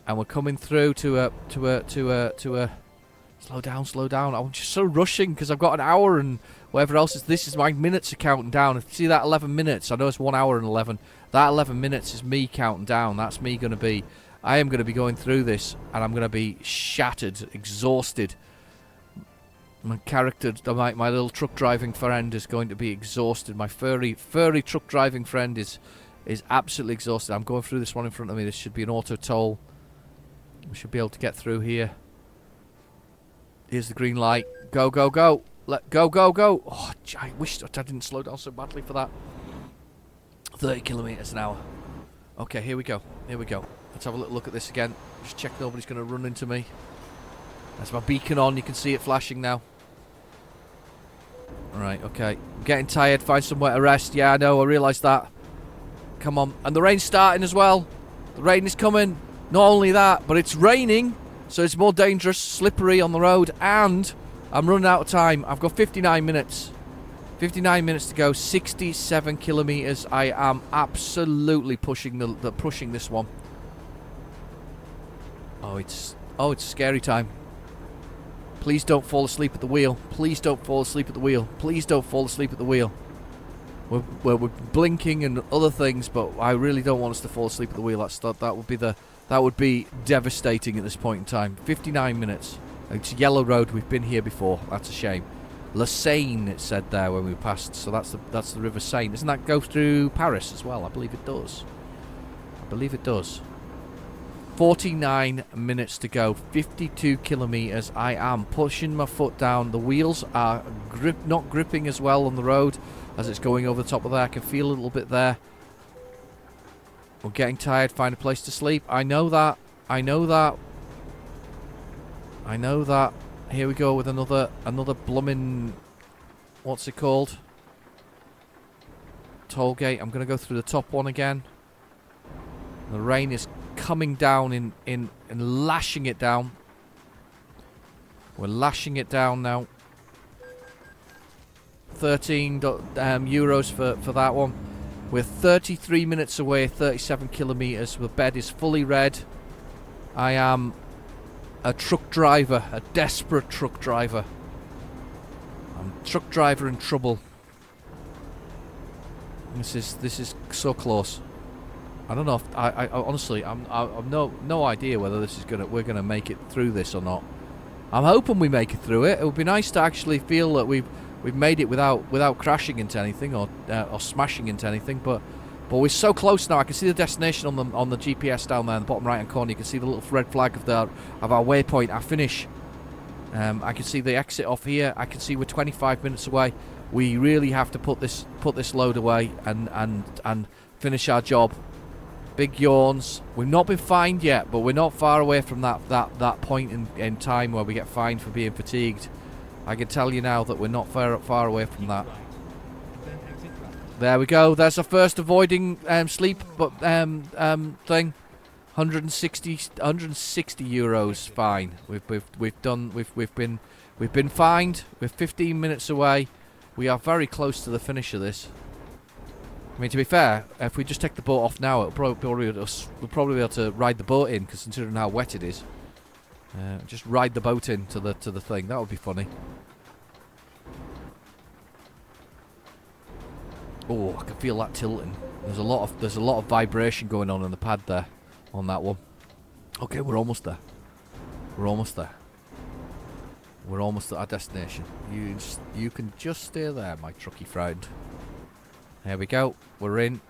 And we're coming through to a slow down. I'm just so rushing because I've got an hour and whatever else is. This is my minutes are counting down. If you see that 11 minutes, I know it's 1 hour and 11. That 11 minutes is me counting down. That's me going to be. I am going to be going through this, and I'm going to be shattered, exhausted. My character, my little truck driving friend, is going to be exhausted. My furry truck driving friend is absolutely exhausted. I'm going through this one in front of me. This should be an auto toll. We should be able to get through here. Here's the green light. Go, go, go. Go, go, go. Oh, I wish I didn't slow down so badly for that. 30 kilometers an hour. Okay, here we go. Here we go. Let's have a little look at this again. Just check nobody's going to run into me. That's my beacon on. You can see it flashing now. Alright, okay. I'm getting tired. Find somewhere to rest. Yeah, I know. I realise that. Come on. And the rain's starting as well. The rain is coming. Not only that, but it's raining, so it's more dangerous, slippery on the road, and I'm running out of time. I've got 59 minutes. 59 minutes to go, 67 kilometers. I am absolutely pushing pushing this one. Oh, it's scary time. Please don't fall asleep at the wheel. Please don't fall asleep at the wheel. Please don't fall asleep at the wheel. We're blinking and other things, but I really don't want us to fall asleep at the wheel. That would be devastating at this point in time. 59 minutes. It's a yellow road. We've been here before. That's a shame. La Seine, it said there when we passed. So that's the River Seine. Doesn't that go through Paris as well? I believe it does. 49 minutes to go. 52 kilometers. I am pushing my foot down. The wheels are not gripping as well on the road as it's going over the top of there. I can feel a little bit there. We're getting tired. Find a place to sleep. I know that. Here we go with another blooming, what's it called? Toll gate. I'm going to go through the top one again. The rain is coming down in lashing it down. We're lashing it down now. 13 euros for that one. We're 33 minutes away, 37 kilometers. The bed is fully red. I am a truck driver, a desperate truck driver. I'm a truck driver in trouble. This is so close. I don't know if I honestly I've no idea whether this is we're gonna make it through this or not. I'm hoping we make it through it. It would be nice to actually feel that we've made it without crashing into anything or smashing into anything, but we're so close now. I can see the destination on the GPS down there in the bottom right hand corner. You can see the little red flag of our waypoint, our finish. I can see the exit off here. I can see we're 25 minutes away. We really have to put this load away and finish our job. Big yawns. We've not been fined yet, but we're not far away from that point in time where we get fined for being fatigued. I can tell you now that we're not far away from that. Right. Then exit right. There we go. There's our first avoiding sleep thing. 160 euros fine. We've been fined. We're 15 minutes away. We are very close to the finish of this. I mean, to be fair, if we just take the boat off now, we'll probably be able to ride the boat in, because considering how wet it is, just ride the boat in to the thing. That would be funny. Oh, I can feel that tilting. There's a lot of vibration going on in the pad there, on that one. Okay, we're almost there. We're almost there. We're almost at our destination. You can just stay there, my trucky friend. There we go. We're in.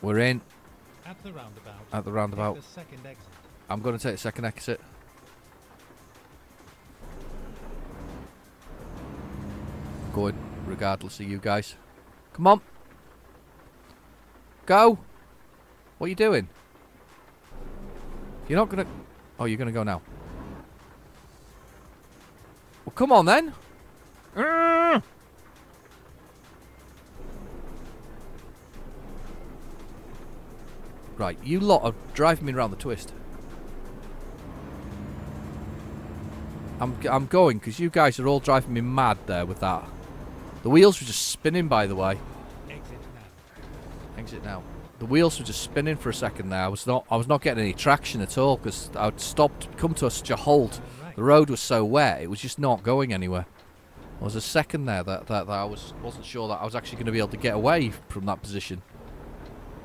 We're in. At the roundabout. At the roundabout. Take the second exit. I'm going to take the second exit. I'm going regardless of you guys. Come on. Go. What are you doing? You're not going to... Oh, you're going to go now. Well, come on then. Right, you lot are driving me around the twist. I'm going because you guys are all driving me mad there with that. The wheels were just spinning, by the way. Exit now. Exit now. The wheels were just spinning for a second there. I was not getting any traction at all because I'd come to such a halt. Right. The road was so wet, it was just not going anywhere. There was a second there that I wasn't sure that I was actually going to be able to get away from that position.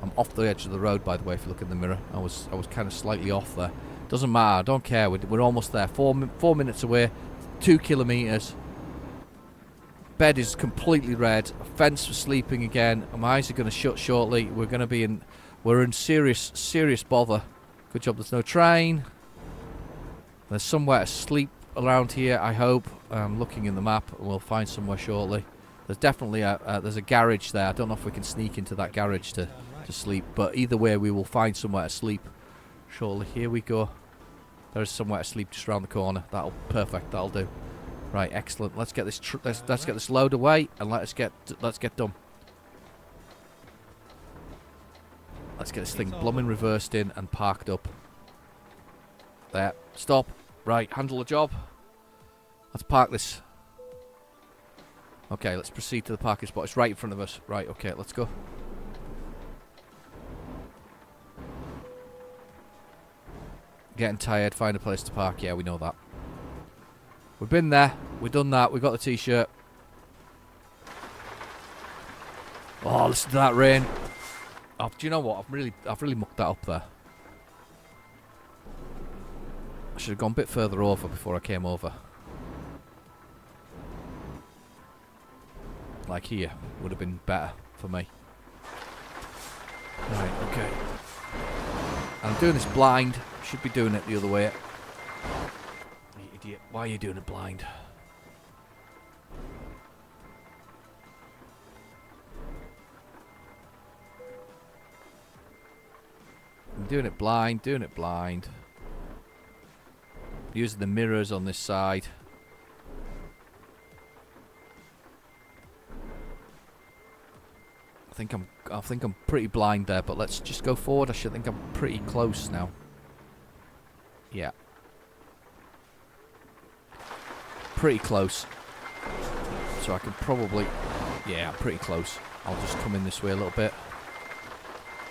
I'm off the edge of the road, by the way, if you look in the mirror. I was kind of slightly off there. Doesn't matter, I don't care. We're almost there. 4 minutes away, 2 kilometres. Bed is completely red. Fence for sleeping again. My eyes are going to shut shortly. We're in serious bother. Good job there's no train. There's somewhere to sleep around here, I hope. I'm looking in the map and we'll find somewhere shortly. There's definitely there's a garage there. I don't know if we can sneak into that garage to sleep, but either way we will find somewhere to sleep shortly. Here we go. There is somewhere to sleep just around the corner. Perfect. That'll do. Right, excellent. Let's get this let's get this load away and let's get done. Let's get this thing blooming reversed in and parked up. There. Stop. Right, handle the job. Let's park this. Okay, let's proceed to the parking spot. It's right in front of us. Right, okay, let's go. Getting tired, find a place to park. Yeah, we know that. We've been there. We've done that. We've got the t-shirt. Oh, listen to that rain. Oh, do you know what? I've really mucked that up there. I should have gone a bit further over before I came over. Like here would have been better for me. Right, okay. And I'm doing this blind. Should be doing it the other way. You idiot. Why are you doing it blind? I'm doing it blind. Using the mirrors on this side. I think I'm pretty blind there, but let's just go forward. I should think I'm pretty close now. Yeah. Pretty close. So I can probably... Yeah, I'm pretty close. I'll just come in this way a little bit.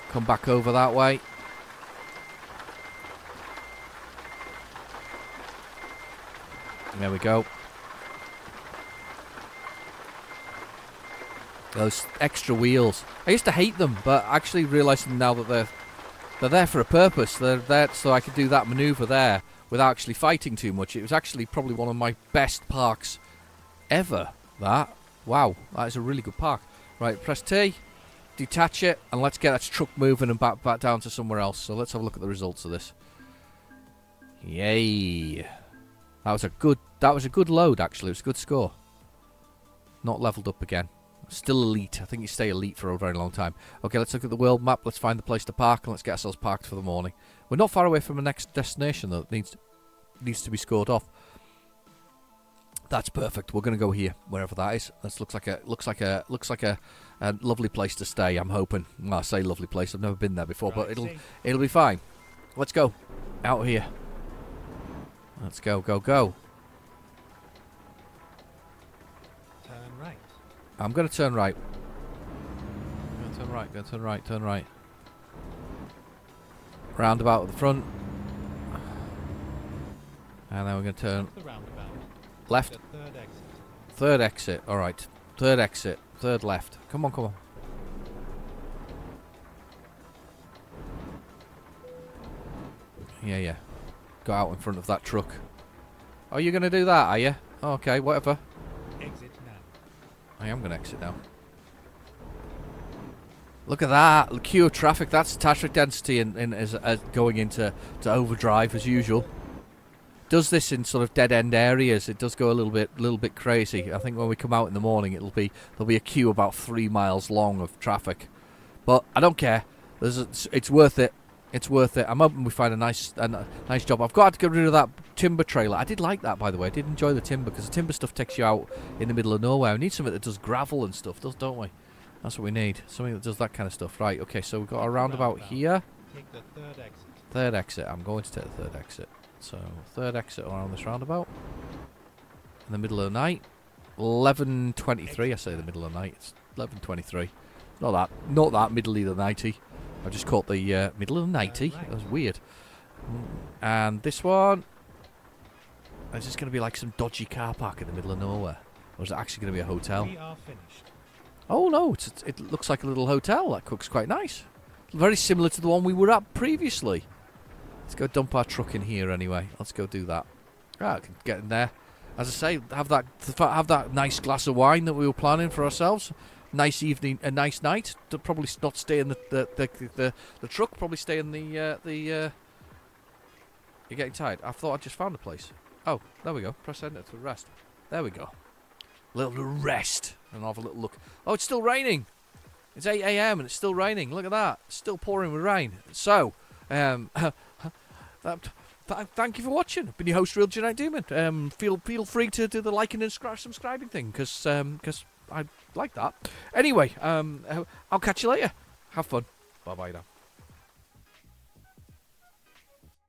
Come back over that way. There we go. Those extra wheels. I used to hate them, but actually realising now that they're there for a purpose. They're there so I could do that manoeuvre there without actually fighting too much. It was actually probably one of my best parks ever. That. Wow, that is a really good park. Right, press T, detach it, and let's get that truck moving and back down to somewhere else. So let's have a look at the results of this. Yay. That was a good load, actually. It was a good score. Not leveled up again. Still elite. I think you stay elite for a very long time. Okay, let's look at the world map. Let's find the place to park, and let's get ourselves parked for the morning. We're not far away from the next destination, though. It needs to be scored off. That's perfect. We're going to go here, wherever that is. This looks like a lovely place to stay. I'm hoping. Well, I say lovely place. I've never been there before, but it'll be fine. Let's go out here. Let's go. Turn right. I'm going to turn right. Turn right. Roundabout at the front. And then we're going to turn Up the roundabout. left. The third exit. Third exit. All right. Third exit. Third left. Come on. Yeah. Go out in front of that truck. Oh, you're going to do that, are you? Okay, whatever. Exit now. I am going to exit now. Look at that. The queue of traffic. That's traffic density is going into overdrive as usual. Does this in sort of dead end areas. It does go a little bit crazy. I think when we come out in the morning, there'll be a queue about 3 miles long of traffic. But I don't care. It's worth it. It's worth it. I'm hoping we find a nice job. I've got to get rid of that timber trailer. I did like that, by the way. I did enjoy the timber, because the timber stuff takes you out in the middle of nowhere. We need something that does gravel and stuff, don't we? That's what we need. Something that does that kind of stuff. Right, okay, so we've got a roundabout here. Take the third exit. Third exit. I'm going to take the third exit. So, third exit around this roundabout. In the middle of the night. 11:23. I say the middle of the night. It's 11:23. Not that middle of the nighty. I just caught the middle of the nighty. That was weird. And this one. Is this going to be like some dodgy car park in the middle of nowhere? Or is it actually going to be a hotel? We are finished. Oh no, it looks like a little hotel. That cooks quite nice. Very similar to the one we were at previously. Let's go dump our truck in here anyway. Let's go do that. Right, I can get in there. As I say, have that nice glass of wine that we were planning for ourselves. Nice evening, a nice night. To probably not stay in the truck. Probably stay in the. You're getting tired. I thought I just found a place. Oh, there we go. Press enter to rest. There we go. Little rest, and I'll have a little look. Oh, it's still raining. It's 8 a.m. and it's still raining. Look at that. It's still pouring with rain. So, thank you for watching. I've been your host, Real Genetic Demon. Feel free to do the liking and subscribing thing, because I like that. Anyway, I'll catch you later. Have fun. Bye bye now.